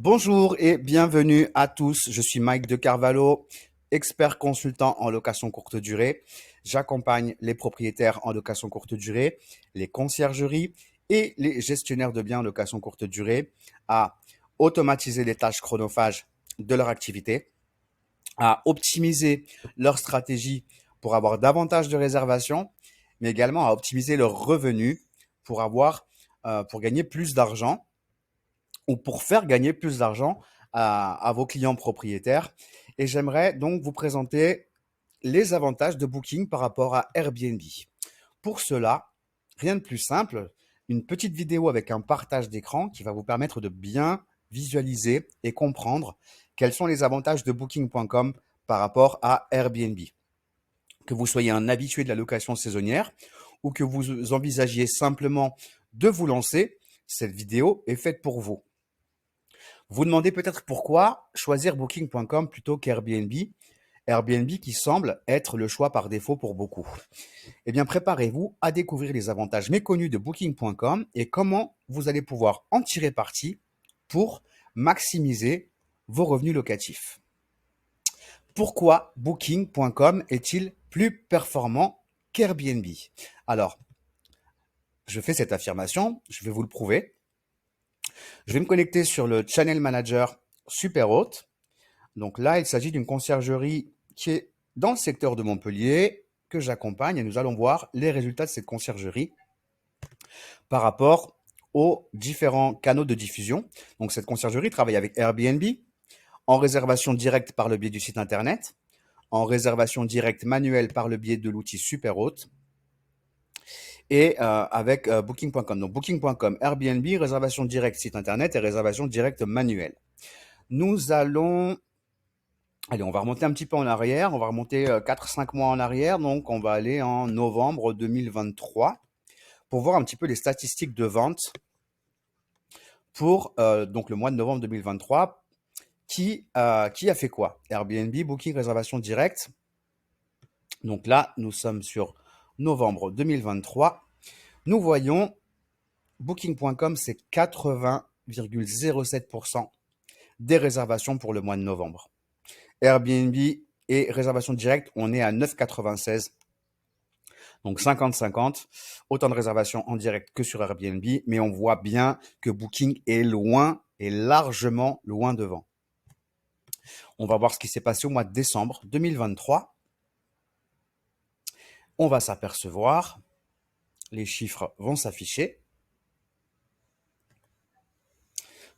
Bonjour et bienvenue à tous. Je suis Mike de Carvalho, expert consultant en location courte durée. J'accompagne les propriétaires en location courte durée, les conciergeries et les gestionnaires de biens en location courte durée à automatiser les tâches chronophages de leur activité, à optimiser leur stratégie pour avoir davantage de réservations, mais également à optimiser leurs revenus pour pour gagner plus d'argent ou pour faire gagner plus d'argent à vos clients propriétaires. Et j'aimerais donc vous présenter les avantages de Booking par rapport à Airbnb. Pour cela, rien de plus simple, une petite vidéo avec un partage d'écran qui va vous permettre de bien visualiser et comprendre quels sont les avantages de Booking.com par rapport à Airbnb. Que vous soyez un habitué de la location saisonnière ou que vous envisagiez simplement de vous lancer, cette vidéo est faite pour vous. Vous demandez peut-être pourquoi choisir Booking.com plutôt qu'Airbnb. Airbnb qui semble être le choix par défaut pour beaucoup. Eh bien, préparez-vous à découvrir les avantages méconnus de Booking.com et comment vous allez pouvoir en tirer parti pour maximiser vos revenus locatifs. Pourquoi Booking.com est-il plus performant qu'Airbnb? Alors, je fais cette affirmation, je vais vous le prouver. Je vais me connecter sur le Channel Manager Superhôte. Donc là, il s'agit d'une conciergerie qui est dans le secteur de Montpellier que j'accompagne et nous allons voir les résultats de cette conciergerie par rapport aux différents canaux de diffusion. Donc cette conciergerie travaille avec Airbnb, en réservation directe par le biais du site internet, en réservation directe manuelle par le biais de l'outil Superhôte et avec Booking.com. Donc Booking.com, Airbnb, réservation directe site internet et réservation directe manuelle. Nous allons Allez, on va remonter un petit peu en arrière, on va remonter 4-5 mois en arrière, donc on va aller en novembre 2023 pour voir un petit peu les statistiques de vente pour donc le mois de novembre 2023. Qui a fait quoi? Airbnb, Booking, réservation directe. Donc là, nous sommes sur novembre 2023. Nous voyons Booking.com, c'est 80,07% des réservations pour le mois de novembre. Airbnb et réservation directe, on est à 9,96. Donc 50-50, autant de réservations en direct que sur Airbnb, mais on voit bien que Booking est loin, est largement loin devant. On va voir ce qui s'est passé au mois de décembre 2023. On va s'apercevoir, les chiffres vont s'afficher.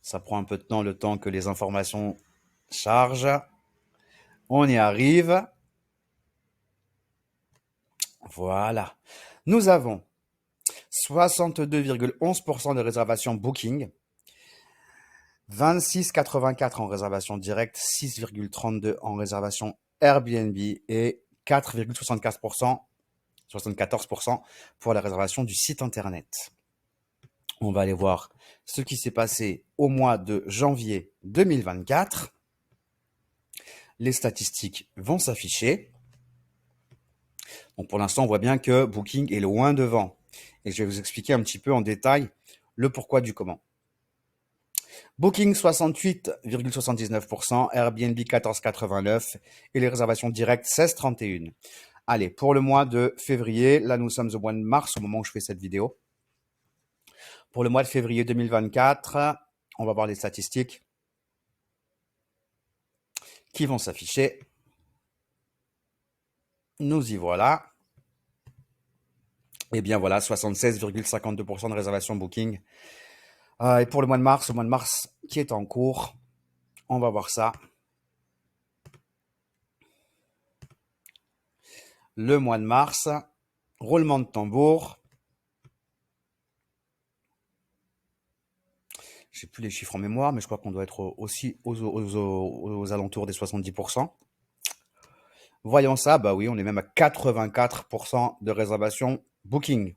Ça prend un peu de temps, le temps que les informations chargent. On y arrive. Voilà. Nous avons 62,11% de réservations Booking, 26,84 en réservation directe, 6,32 en réservation Airbnb et 4,74% pour la réservation du site internet. On va aller voir ce qui s'est passé au mois de janvier 2024. Les statistiques vont s'afficher. Donc pour l'instant, on voit bien que Booking est loin devant. Et je vais vous expliquer un petit peu en détail le pourquoi du comment. Booking 68,79%, Airbnb 14,89% et les réservations directes 16,31%. Allez, pour le mois de février, là nous sommes au mois de mars au moment où je fais cette vidéo. Pour le mois de février 2024, on va voir les statistiques qui vont s'afficher. Nous y voilà. Et bien voilà, 76,52% de réservations Booking. Et pour le mois de mars qui est en cours, on va voir ça. Le mois de mars, roulement de tambour. Je n'ai plus les chiffres en mémoire, mais je crois qu'on doit être aussi aux alentours des 70%. Voyons ça, bah oui, on est même à 84% de réservation Booking.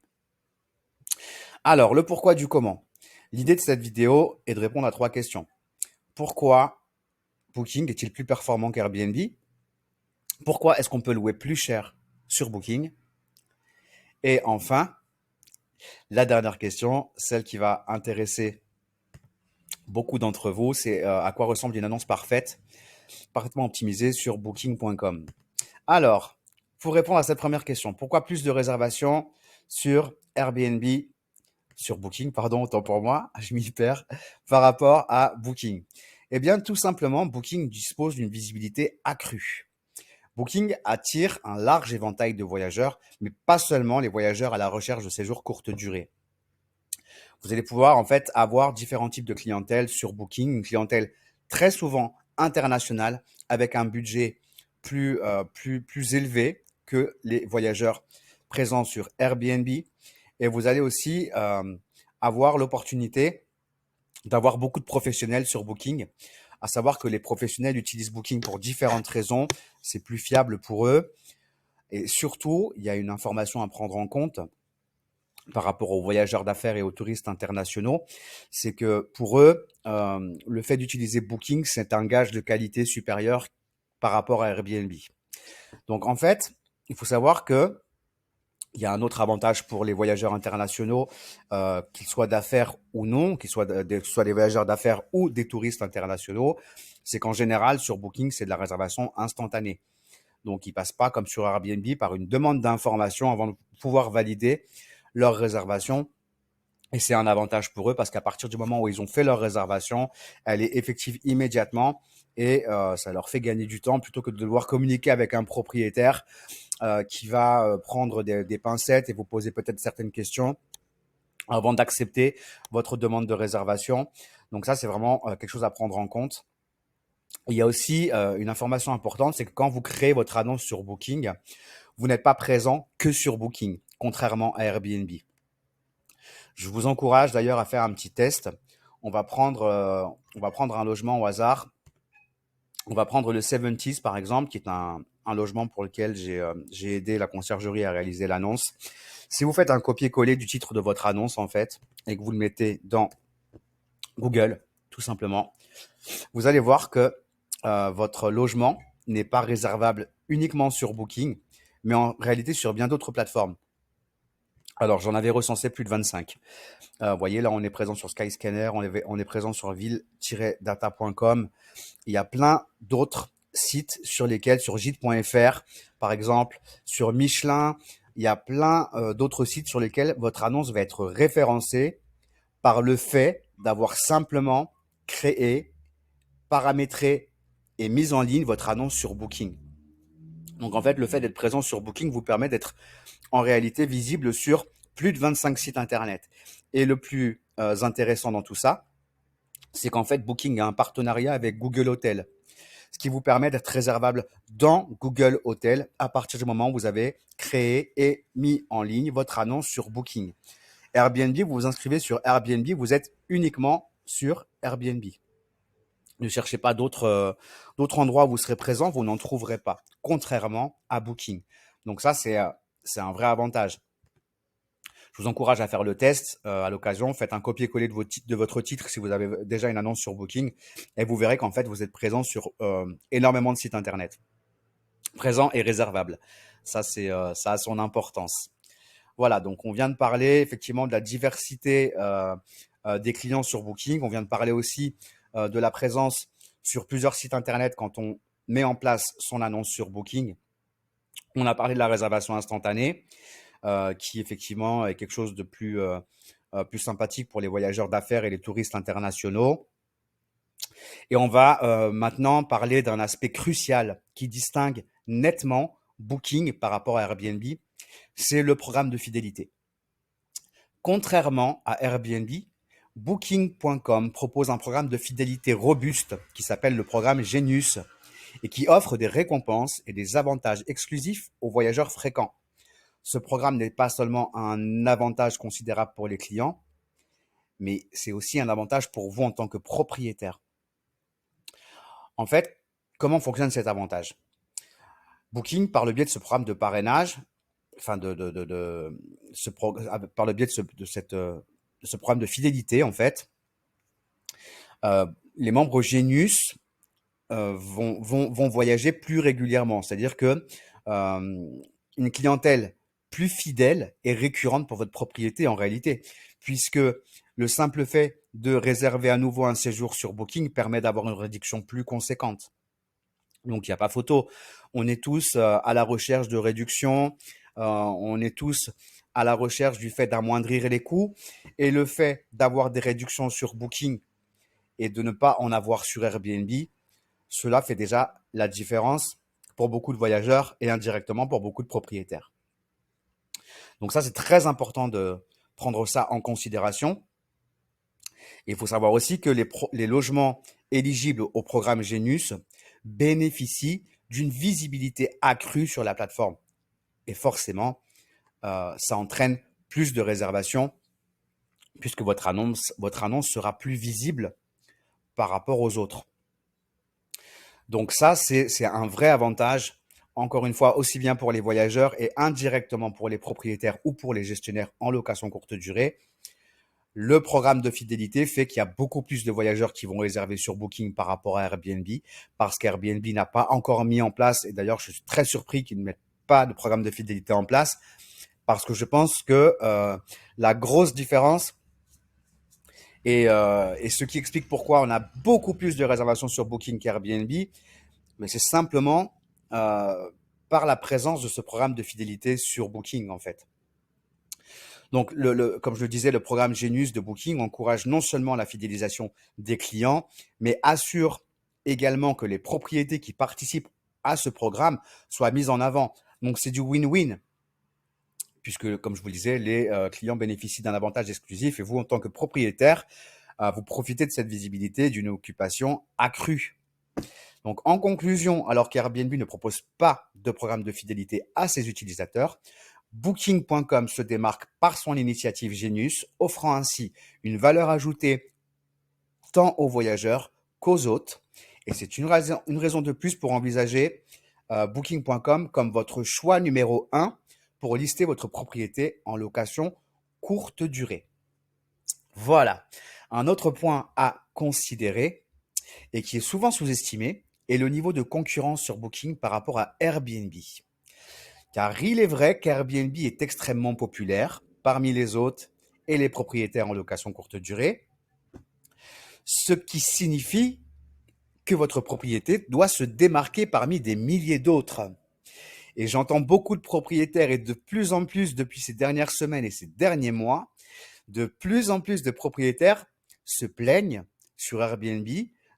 Alors, le pourquoi du comment. L'idée de cette vidéo est de répondre à 3 questions. Pourquoi Booking est-il plus performant qu'Airbnb? Pourquoi est-ce qu'on peut louer plus cher sur Booking? Et enfin, la dernière question, celle qui va intéresser beaucoup d'entre vous, c'est à quoi ressemble une annonce parfaite, parfaitement optimisée sur booking.com. Alors, pour répondre à cette première question, pourquoi plus de réservations sur Airbnb, sur Booking, pardon, autant pour moi, je m'y perds, par rapport à Booking? Eh bien, tout simplement, Booking dispose d'une visibilité accrue. Booking attire un large éventail de voyageurs, mais pas seulement les voyageurs à la recherche de séjours courte durée. Vous allez pouvoir en fait avoir différents types de clientèle sur Booking, une clientèle très souvent internationale avec un budget plus élevé que les voyageurs présents sur Airbnb. Et vous allez aussi avoir l'opportunité d'avoir beaucoup de professionnels sur Booking, à savoir que les professionnels utilisent Booking pour différentes raisons. C'est plus fiable pour eux. Et surtout, il y a une information à prendre en compte par rapport aux voyageurs d'affaires et aux touristes internationaux, c'est que pour eux, le fait d'utiliser Booking, c'est un gage de qualité supérieure par rapport à Airbnb. Donc en fait, il faut savoir que il y a un autre avantage pour les voyageurs internationaux, qu'ils soient d'affaires ou non, qu'ils soient, soit des voyageurs d'affaires ou des touristes internationaux, c'est qu'en général, sur Booking, c'est de la réservation instantanée. Donc, ils passent pas comme sur Airbnb par une demande d'information avant de pouvoir valider leur réservation. Et c'est un avantage pour eux parce qu'à partir du moment où ils ont fait leur réservation, elle est effective immédiatement et ça leur fait gagner du temps plutôt que de devoir communiquer avec un propriétaire qui va prendre des pincettes et vous poser peut-être certaines questions avant d'accepter votre demande de réservation. Donc ça, c'est vraiment quelque chose à prendre en compte. Il y a aussi une information importante, c'est que quand vous créez votre annonce sur Booking, vous n'êtes pas présent que sur Booking, contrairement à Airbnb. Je vous encourage d'ailleurs à faire un petit test. On va prendre, on va prendre un logement au hasard. On va prendre le 70s par exemple, qui est un logement pour lequel j'ai aidé la conciergerie à réaliser l'annonce. Si vous faites un copier-coller du titre de votre annonce en fait, et que vous le mettez dans Google, tout simplement, vous allez voir que votre logement n'est pas réservable uniquement sur Booking, mais en réalité sur bien d'autres plateformes. Alors, j'en avais recensé plus de 25. Vous voyez, là, on est présent sur Skyscanner, on est présent sur ville-data.com. Il y a plein d'autres sites sur lesquels, sur gîte.fr, par exemple, sur Michelin, il y a plein d'autres sites sur lesquels votre annonce va être référencée par le fait d'avoir simplement créé, paramétré et mis en ligne votre annonce sur Booking. Donc, en fait, le fait d'être présent sur Booking vous permet d'être en réalité visible sur plus de 25 sites internet. Et le plus intéressant dans tout ça, c'est qu'en fait, Booking a un partenariat avec Google Hotel, ce qui vous permet d'être réservable dans Google Hotel à partir du moment où vous avez créé et mis en ligne votre annonce sur Booking. Airbnb, vous vous inscrivez sur Airbnb, vous êtes uniquement sur Airbnb. Ne cherchez pas d'autres endroits où vous serez présent, vous n'en trouverez pas, contrairement à Booking. Donc ça, c'est un vrai avantage. Je vous encourage à faire le test à l'occasion. Faites un copier-coller de votre titre si vous avez déjà une annonce sur Booking et vous verrez qu'en fait, vous êtes présent sur énormément de sites internet. Présent et réservable. Ça, ça a son importance. Voilà, donc on vient de parler effectivement de la diversité des clients sur Booking. On vient de parler aussi de la présence sur plusieurs sites internet quand on met en place son annonce sur Booking. On a parlé de la réservation instantanée, qui effectivement est quelque chose de plus sympathique pour les voyageurs d'affaires et les touristes internationaux. Et on va maintenant parler d'un aspect crucial qui distingue nettement Booking par rapport à Airbnb, c'est le programme de fidélité. Contrairement à Airbnb, Booking.com propose un programme de fidélité robuste qui s'appelle le programme Genius et qui offre des récompenses et des avantages exclusifs aux voyageurs fréquents. Ce programme n'est pas seulement un avantage considérable pour les clients, mais c'est aussi un avantage pour vous en tant que propriétaire. En fait, comment fonctionne cet avantage? Booking, par le biais de ce programme de parrainage, enfin par le biais de ce programme de fidélité, en fait, les membres Genius vont voyager plus régulièrement. C'est-à-dire que une clientèle plus fidèle et récurrente pour votre propriété en réalité, puisque le simple fait de réserver à nouveau un séjour sur Booking permet d'avoir une réduction plus conséquente. Donc, il n'y a pas photo. On est tous à la recherche de réduction. On est tous à la recherche du fait d'amoindrir les coûts. Et le fait d'avoir des réductions sur Booking et de ne pas en avoir sur Airbnb, cela fait déjà la différence pour beaucoup de voyageurs et indirectement pour beaucoup de propriétaires. Donc ça, c'est très important de prendre ça en considération. Et il faut savoir aussi que les logements éligibles au programme Genius bénéficient d'une visibilité accrue sur la plateforme. Et forcément, ça entraîne plus de réservations puisque votre annonce sera plus visible par rapport aux autres. Donc ça, c'est un vrai avantage, encore une fois, aussi bien pour les voyageurs et indirectement pour les propriétaires ou pour les gestionnaires en location courte durée. Le programme de fidélité fait qu'il y a beaucoup plus de voyageurs qui vont réserver sur Booking par rapport à Airbnb parce qu'Airbnb n'a pas encore mis en place, et d'ailleurs je suis très surpris qu'ils ne mettent pas de programme de fidélité en place parce que je pense que la grosse différence et ce qui explique pourquoi on a beaucoup plus de réservations sur Booking qu'Airbnb, mais c'est simplement par la présence de ce programme de fidélité sur Booking en fait. Donc, comme je le disais, le programme Genius de Booking encourage non seulement la fidélisation des clients, mais assure également que les propriétés qui participent à ce programme soient mises en avant. Donc, c'est du win-win, puisque, comme je vous le disais, les clients bénéficient d'un avantage exclusif et vous, en tant que propriétaire, vous profitez de cette visibilité, d'une occupation accrue. Donc, en conclusion, alors qu'Airbnb ne propose pas de programme de fidélité à ses utilisateurs, Booking.com se démarque par son initiative Genius, offrant ainsi une valeur ajoutée tant aux voyageurs qu'aux hôtes. Et c'est une raison de plus pour envisager Booking.com comme votre choix numéro 1 pour lister votre propriété en location courte durée. Voilà. Un autre point à considérer et qui est souvent sous-estimé est le niveau de concurrence sur Booking par rapport à Airbnb. Car il est vrai qu'Airbnb est extrêmement populaire parmi les hôtes et les propriétaires en location courte durée, ce qui signifie que votre propriété doit se démarquer parmi des milliers d'autres. Et j'entends beaucoup de propriétaires et de plus en plus depuis ces dernières semaines et ces derniers mois, de plus en plus de propriétaires se plaignent sur Airbnb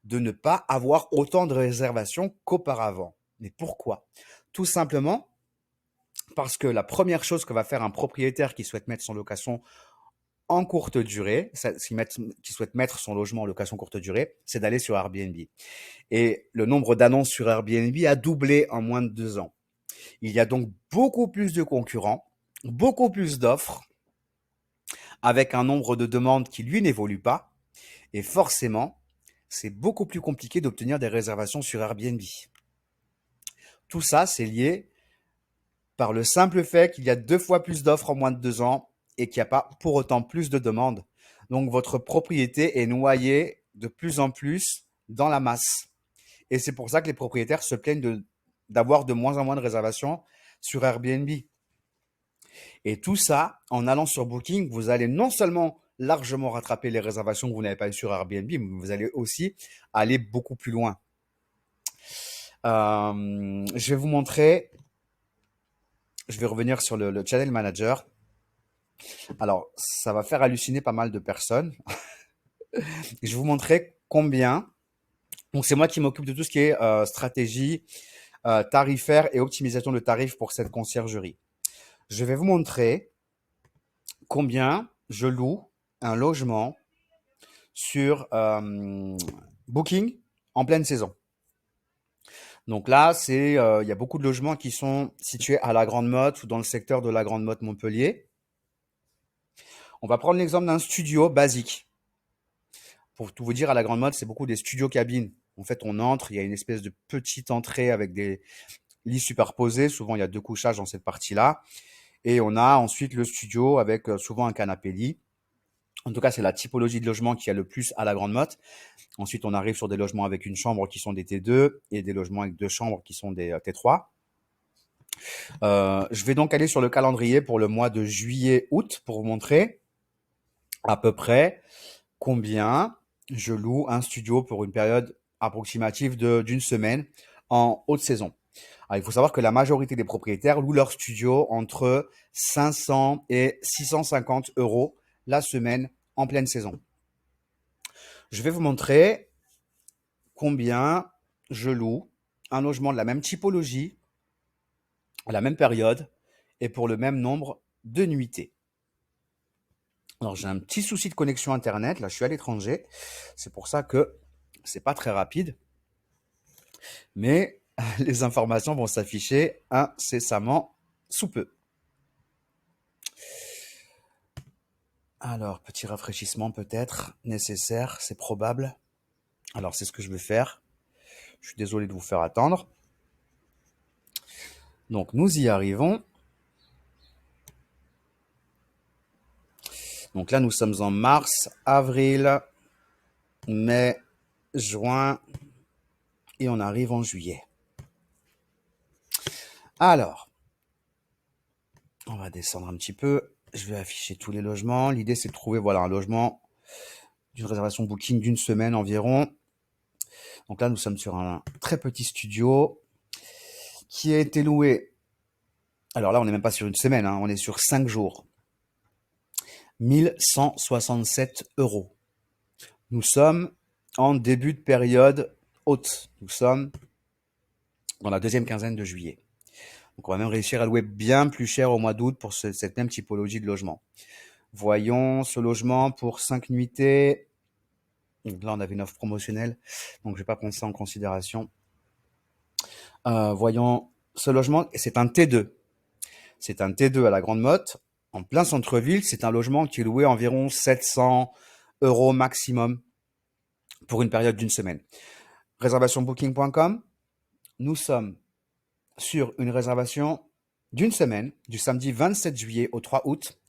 de ne pas avoir autant de réservations qu'auparavant. Mais pourquoi? Tout simplement parce que la première chose que va faire un propriétaire qui souhaite mettre son location en courte durée, qui souhaite mettre son logement en location courte durée, c'est d'aller sur Airbnb. Et le nombre d'annonces sur Airbnb a doublé en moins de 2 ans. Il y a donc beaucoup plus de concurrents, beaucoup plus d'offres, avec un nombre de demandes qui, lui, n'évolue pas. Et forcément, c'est beaucoup plus compliqué d'obtenir des réservations sur Airbnb. Tout ça, c'est lié par le simple fait qu'il y a 2 fois plus d'offres en moins de 2 ans et qu'il n'y a pas pour autant plus de demandes. Donc, votre propriété est noyée de plus en plus dans la masse. Et c'est pour ça que les propriétaires se plaignent d'avoir de moins en moins de réservations sur Airbnb. Et tout ça, en allant sur Booking, vous allez non seulement largement rattraper les réservations que vous n'avez pas eues sur Airbnb, mais vous allez aussi aller beaucoup plus loin. Je vais vous montrer, je vais revenir sur le Channel Manager. Alors, ça va faire halluciner pas mal de personnes. Je vais vous montrer combien. Donc, c'est moi qui m'occupe de tout ce qui est stratégie, tarifaire et optimisation de tarifs pour cette conciergerie. Je vais vous montrer combien je loue un logement sur Booking en pleine saison. Donc là, il y a beaucoup de logements qui sont situés à la Grande Motte ou dans le secteur de la Grande Motte Montpellier. On va prendre l'exemple d'un studio basique. Pour tout vous dire, à la Grande Motte, c'est beaucoup des studios cabines. En fait, on entre, il y a une espèce de petite entrée avec des lits superposés. Souvent, il y a 2 couchages dans cette partie-là. Et on a ensuite le studio avec souvent un canapé-lit. En tout cas, c'est la typologie de logement qui a le plus à la Grande Motte. Ensuite, on arrive sur des logements avec une chambre qui sont des T2 et des logements avec 2 chambres qui sont des T3. Je vais donc aller sur le calendrier pour le mois de juillet-août pour vous montrer. à peu près combien je loue un studio pour une période approximative d'une semaine en haute saison. Alors, il faut savoir que la majorité des propriétaires louent leur studio entre 500 et 650 euros la semaine en pleine saison. Je vais vous montrer combien je loue un logement de la même typologie, à la même période et pour le même nombre de nuitées. Alors, j'ai un petit souci de connexion Internet. Là, je suis à l'étranger. C'est pour ça que c'est pas très rapide. Mais les informations vont s'afficher incessamment sous peu. Alors, petit rafraîchissement peut-être nécessaire, c'est probable. Alors, c'est ce que je vais faire. Je suis désolé de vous faire attendre. Donc, nous y arrivons. Donc là, nous sommes en mars, avril, mai, juin et on arrive en juillet. Alors, on va descendre un petit peu. Je vais afficher tous les logements. L'idée, c'est de trouver voilà, un logement d'une réservation booking d'une semaine environ. Donc là, nous sommes sur un très petit studio qui a été loué. Alors là, on n'est même pas sur une semaine, hein, on est sur 5 jours. 1167 euros. Nous sommes en début de période haute. Nous sommes dans la deuxième quinzaine de juillet. Donc on va même réussir à louer bien plus cher au mois d'août pour cette même typologie de logement. Voyons ce logement pour 5 nuitées. Donc là, on avait une offre promotionnelle, donc je ne vais pas prendre ça en considération. Voyons ce logement, c'est un T2. C'est un T2 à la Grande Motte, en plein centre-ville. C'est un logement qui est loué environ 700 euros maximum pour une période d'une semaine. Réservationbooking.com, nous sommes sur une réservation d'une semaine, du samedi 27 juillet au 3 août.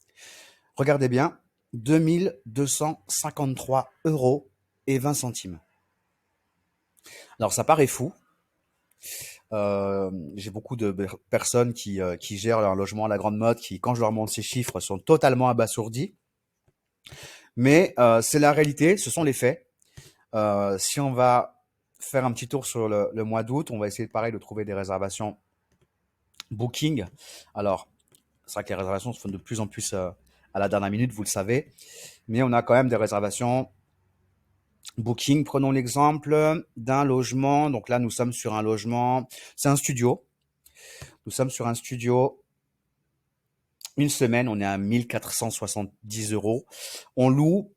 Regardez bien, 2253 euros et 20 centimes. Alors ça paraît fou. J'ai beaucoup de personnes qui gèrent leur logement à la Grande Motte, qui, quand je leur montre ces chiffres, sont totalement abasourdis. Mais c'est la réalité, ce sont les faits. Si on va faire un petit tour sur le mois d'août, on va essayer pareil de trouver des réservations Booking. Alors, c'est vrai que les réservations se font de plus en plus à la dernière minute, vous le savez. Mais on a quand même des réservations Booking. Prenons l'exemple d'un logement. Donc là, nous sommes sur un logement. C'est un studio. Nous sommes sur un studio. Une semaine, on est à 1470 euros. On loue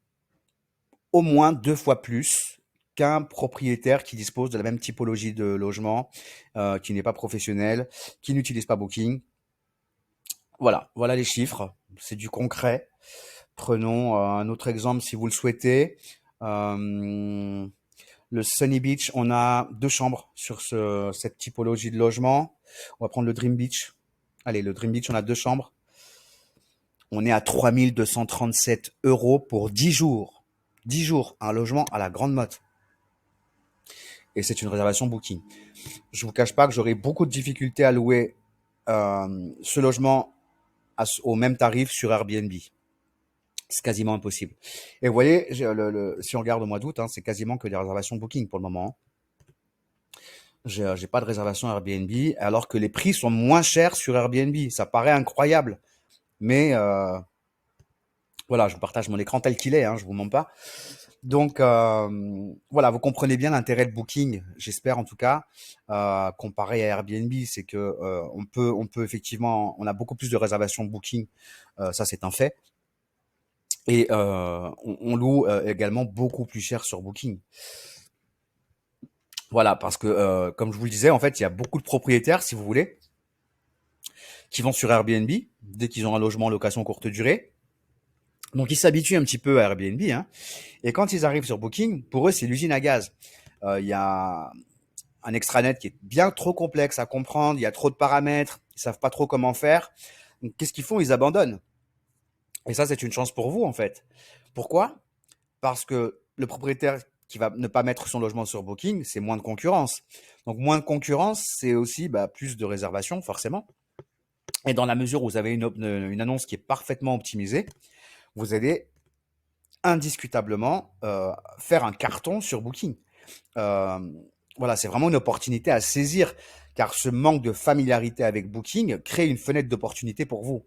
au moins 2 fois plus qu'un propriétaire qui dispose de la même typologie de logement, qui n'est pas professionnel, qui n'utilise pas Booking. Voilà les chiffres. C'est du concret. Prenons un autre exemple si vous le souhaitez. Le Sunny Beach, on a 2 chambres sur cette typologie de logement. On va prendre le Dream Beach. Allez, le Dream Beach, on a 2 chambres. On est à 3237 euros pour 10 jours. 10 jours, un logement à la Grande Motte. Et c'est une réservation Booking. Je vous cache pas que j'aurai beaucoup de difficultés à louer ce logement au même tarif sur Airbnb. C'est quasiment impossible. Et vous voyez, si on regarde au mois d'août, hein, c'est quasiment que des réservations Booking pour le moment. J'ai pas de réservation Airbnb, alors que les prix sont moins chers sur Airbnb. Ça paraît incroyable, mais voilà, je vous partage mon écran tel qu'il est, hein, je vous mens pas. Donc voilà, vous comprenez bien l'intérêt de Booking, j'espère en tout cas, comparé à Airbnb, c'est que on peut effectivement, on a beaucoup plus de réservations Booking, ça c'est un fait. Et on loue également beaucoup plus cher sur Booking. Voilà, parce que comme je vous le disais, en fait, il y a beaucoup de propriétaires, si vous voulez, qui vont sur Airbnb dès qu'ils ont un logement en location courte durée. Donc ils s'habituent un petit peu à Airbnb, hein. Et quand ils arrivent sur Booking, pour eux, c'est l'usine à gaz. Il y a un extranet qui est bien trop complexe à comprendre, il y a trop de paramètres, ils savent pas trop comment faire. Donc qu'est-ce qu'ils font? Ils abandonnent. Et ça, c'est une chance pour vous, en fait. Pourquoi? Parce que le propriétaire qui va ne pas mettre son logement sur Booking, c'est moins de concurrence. Donc moins de concurrence, c'est aussi plus de réservations, forcément. Et dans la mesure où vous avez une annonce qui est parfaitement optimisée, vous allez indiscutablement faire un carton sur Booking. Euh, voilà, c'est vraiment une opportunité à saisir, car ce manque de familiarité avec Booking crée une fenêtre d'opportunité pour vous.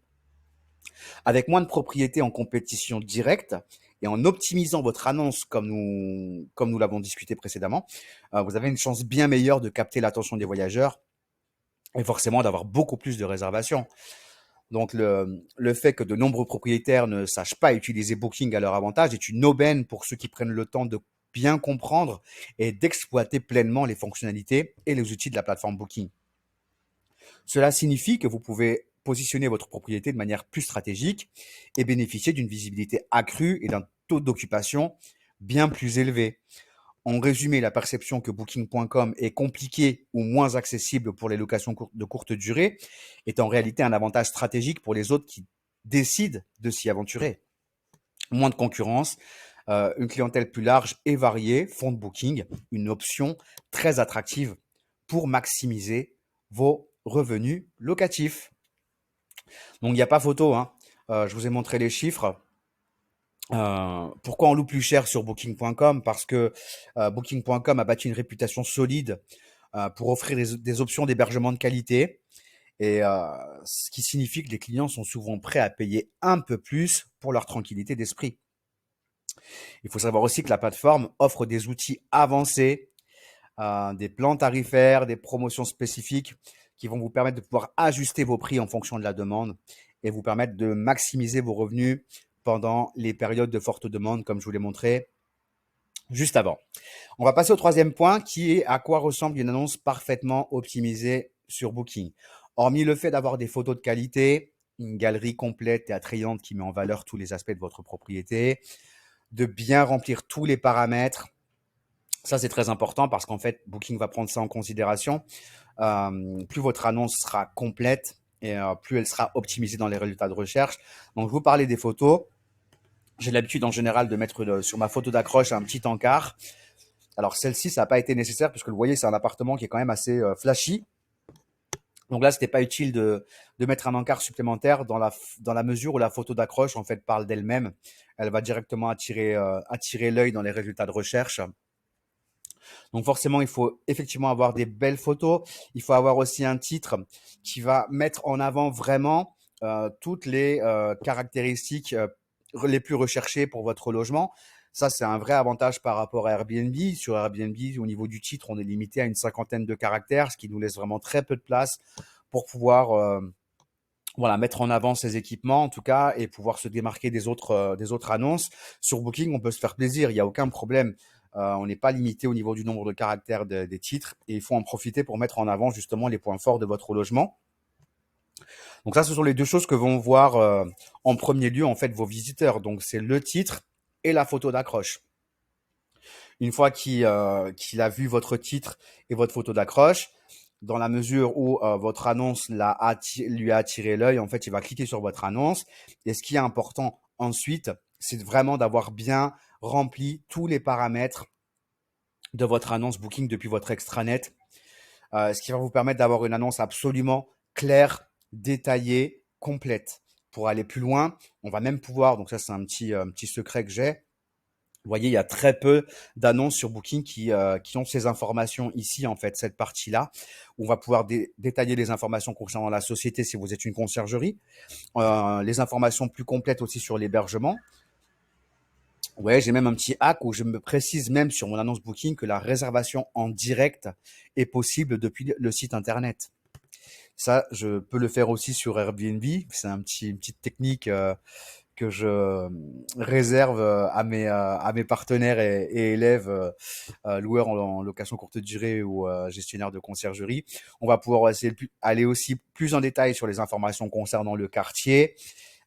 Avec moins de propriétés en compétition directe et en optimisant votre annonce comme nous l'avons discuté précédemment, vous avez une chance bien meilleure de capter l'attention des voyageurs et forcément d'avoir beaucoup plus de réservations. Donc le fait que de nombreux propriétaires ne sachent pas utiliser Booking à leur avantage est une aubaine pour ceux qui prennent le temps de bien comprendre et d'exploiter pleinement les fonctionnalités et les outils de la plateforme Booking. Cela signifie que vous pouvez positionner votre propriété de manière plus stratégique et bénéficier d'une visibilité accrue et d'un taux d'occupation bien plus élevé. En résumé, la perception que Booking.com est compliqué ou moins accessible pour les locations de courte durée est en réalité un avantage stratégique pour les autres qui décident de s'y aventurer. Moins de concurrence, une clientèle plus large et variée font de Booking une option très attractive pour maximiser vos revenus locatifs. Donc, il n'y a pas photo, hein. Je vous ai montré les chiffres. Pourquoi on loue plus cher sur Booking.com? Parce que Booking.com a bâti une réputation solide pour offrir des options d'hébergement de qualité. Et ce qui signifie que les clients sont souvent prêts à payer un peu plus pour leur tranquillité d'esprit. Il faut savoir aussi que la plateforme offre des outils avancés, des plans tarifaires, des promotions spécifiques qui vont vous permettre de pouvoir ajuster vos prix en fonction de la demande et vous permettre de maximiser vos revenus pendant les périodes de forte demande, comme je vous l'ai montré juste avant. On va passer au troisième point qui est à quoi ressemble une annonce parfaitement optimisée sur Booking. Hormis le fait d'avoir des photos de qualité, une galerie complète et attrayante qui met en valeur tous les aspects de votre propriété, de bien remplir tous les paramètres. Ça, c'est très important parce qu'en fait, Booking va prendre ça en considération. Plus votre annonce sera complète et plus elle sera optimisée dans les résultats de recherche. Donc, je vous parlais des photos. J'ai l'habitude en général de mettre sur ma photo d'accroche un petit encart. Alors, celle-ci, ça n'a pas été nécessaire puisque vous voyez, c'est un appartement qui est quand même assez flashy. Donc là, c'était pas utile de mettre un encart supplémentaire dans la mesure où la photo d'accroche en fait parle d'elle-même. Elle va directement attirer l'œil dans les résultats de recherche. Donc forcément, il faut effectivement avoir des belles photos. Il faut avoir aussi un titre qui va mettre en avant vraiment toutes les caractéristiques les plus recherchées pour votre logement. Ça, c'est un vrai avantage par rapport à Airbnb. Sur Airbnb, au niveau du titre, on est limité à une cinquantaine de caractères, ce qui nous laisse vraiment très peu de place pour pouvoir voilà, mettre en avant ces équipements en tout cas et pouvoir se démarquer des autres annonces. Sur Booking, on peut se faire plaisir, il n'y a aucun problème. On n'est pas limité au niveau du nombre de caractères des titres et il faut en profiter pour mettre en avant justement les points forts de votre logement. Donc ça, ce sont les deux choses que vont voir en premier lieu en fait vos visiteurs. Donc c'est le titre et la photo d'accroche. Une fois qu'il a vu votre titre et votre photo d'accroche, dans la mesure où votre annonce lui a attiré l'œil, en fait, il va cliquer sur votre annonce. Et ce qui est important ensuite, c'est vraiment d'avoir bien rempli tous les paramètres de votre annonce Booking depuis votre extranet, ce qui va vous permettre d'avoir une annonce absolument claire, détaillée, complète. Pour aller plus loin, on va même pouvoir, donc ça c'est un petit secret que j'ai, vous voyez, il y a très peu d'annonces sur Booking qui ont ces informations ici, en fait, cette partie-là, où on va pouvoir détailler les informations concernant la société si vous êtes une conciergerie, les informations plus complètes aussi sur l'hébergement. Ouais, j'ai même un petit hack où je me précise même sur mon annonce Booking que la réservation en direct est possible depuis le site internet. Ça, je peux le faire aussi sur Airbnb. C'est une petite technique que je réserve à mes partenaires et élèves, loueurs en location courte durée ou gestionnaires de conciergerie. On va pouvoir essayer aller aussi plus en détail sur les informations concernant le quartier.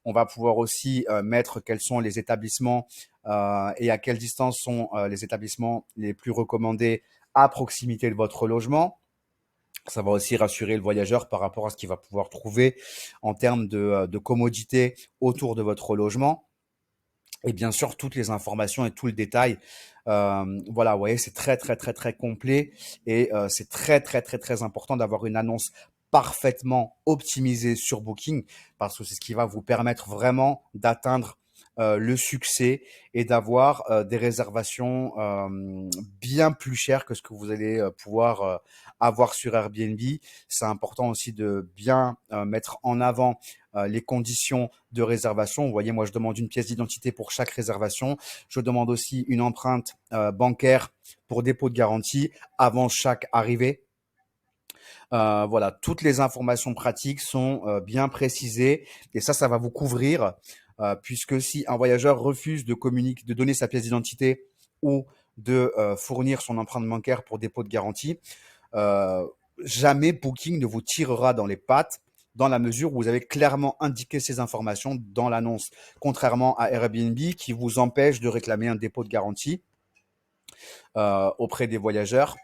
On va pouvoir aussi mettre quels sont les établissements et à quelle distance sont les établissements les plus recommandés à proximité de votre logement. Ça va aussi rassurer le voyageur par rapport à ce qu'il va pouvoir trouver en termes de commodité autour de votre logement. Et bien sûr, toutes les informations et tout le détail. Voilà, vous voyez, c'est très, très, très, très complet. Et c'est très, très, très, très important d'avoir une annonce parfaitement optimisée sur Booking parce que c'est ce qui va vous permettre vraiment d'atteindre le succès et d'avoir des réservations bien plus chères que ce que vous allez pouvoir avoir sur Airbnb. C'est important aussi de bien mettre en avant les conditions de réservation. Vous voyez, moi, je demande une pièce d'identité pour chaque réservation. Je demande aussi une empreinte bancaire pour dépôt de garantie avant chaque arrivée. Voilà, toutes les informations pratiques sont bien précisées et ça va vous couvrir puisque si un voyageur refuse de communiquer, de donner sa pièce d'identité ou de fournir son empreinte bancaire pour dépôt de garantie, euh, jamais Booking ne vous tirera dans les pattes dans la mesure où vous avez clairement indiqué ces informations dans l'annonce, contrairement à Airbnb qui vous empêche de réclamer un dépôt de garantie auprès des voyageurs.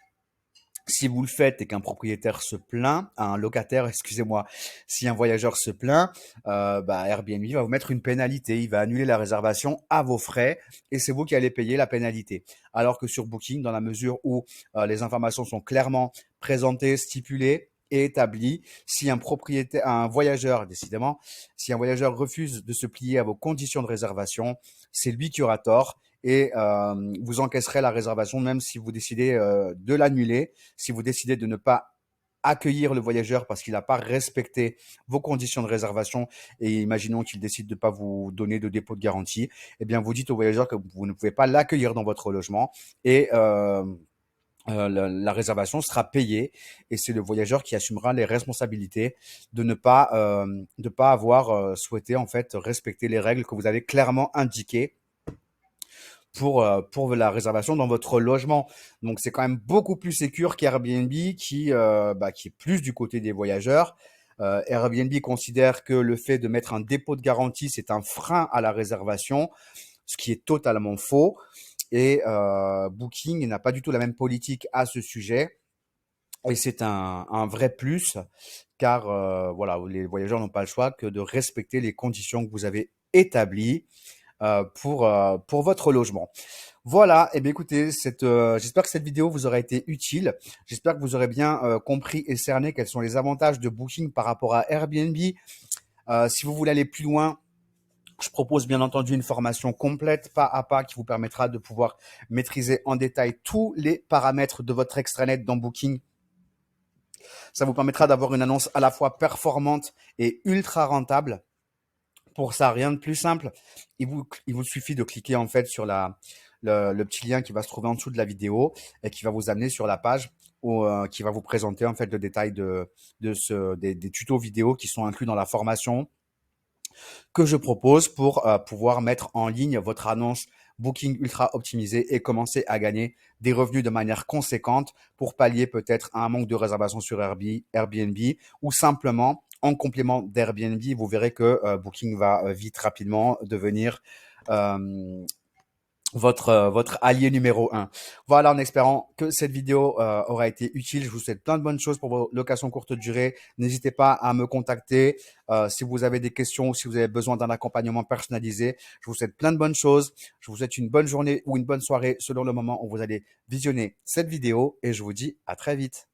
Si vous le faites et qu'un propriétaire se plaint, un locataire, excusez-moi, si un voyageur se plaint, Airbnb va vous mettre une pénalité. Il va annuler la réservation à vos frais et c'est vous qui allez payer la pénalité. Alors que sur Booking, dans la mesure où les informations sont clairement présentées, stipulées et établies, si un propriétaire, un voyageur, décidément, si un voyageur refuse de se plier à vos conditions de réservation, c'est lui qui aura tort et vous encaisserez la réservation même si vous décidez de l'annuler, si vous décidez de ne pas accueillir le voyageur parce qu'il n'a pas respecté vos conditions de réservation et imaginons qu'il décide de ne pas vous donner de dépôt de garantie, eh bien vous dites au voyageur que vous ne pouvez pas l'accueillir dans votre logement et la réservation sera payée et c'est le voyageur qui assumera les responsabilités de pas avoir souhaité en fait respecter les règles que vous avez clairement indiquées pour la réservation dans votre logement. Donc, c'est quand même beaucoup plus sécure qu'Airbnb qui est plus du côté des voyageurs. Airbnb considère que le fait de mettre un dépôt de garantie, c'est un frein à la réservation, ce qui est totalement faux. Et Booking n'a pas du tout la même politique à ce sujet. Et c'est un vrai plus, car voilà, les voyageurs n'ont pas le choix que de respecter les conditions que vous avez établies pour votre logement. Voilà, et bien écoutez, j'espère que cette vidéo vous aura été utile. J'espère que vous aurez bien compris et cerné quels sont les avantages de Booking par rapport à Airbnb. Si vous voulez aller plus loin, je propose bien entendu une formation complète, pas à pas, qui vous permettra de pouvoir maîtriser en détail tous les paramètres de votre extranet dans Booking. Ça vous permettra d'avoir une annonce à la fois performante et ultra rentable. Pour ça, rien de plus simple. Il vous suffit de cliquer en fait sur le petit lien qui va se trouver en dessous de la vidéo et qui va vous amener sur la page qui va vous présenter en fait le détail des tutos vidéo qui sont inclus dans la formation que je propose pour pouvoir mettre en ligne votre annonce Booking ultra optimisée et commencer à gagner des revenus de manière conséquente pour pallier peut-être à un manque de réservation sur Airbnb ou simplement en complément d'Airbnb, vous verrez que Booking va vite rapidement devenir votre allié numéro un. Voilà, en espérant que cette vidéo aura été utile. Je vous souhaite plein de bonnes choses pour vos locations courte durée. N'hésitez pas à me contacter si vous avez des questions ou si vous avez besoin d'un accompagnement personnalisé. Je vous souhaite plein de bonnes choses. Je vous souhaite une bonne journée ou une bonne soirée selon le moment où vous allez visionner cette vidéo et je vous dis à très vite.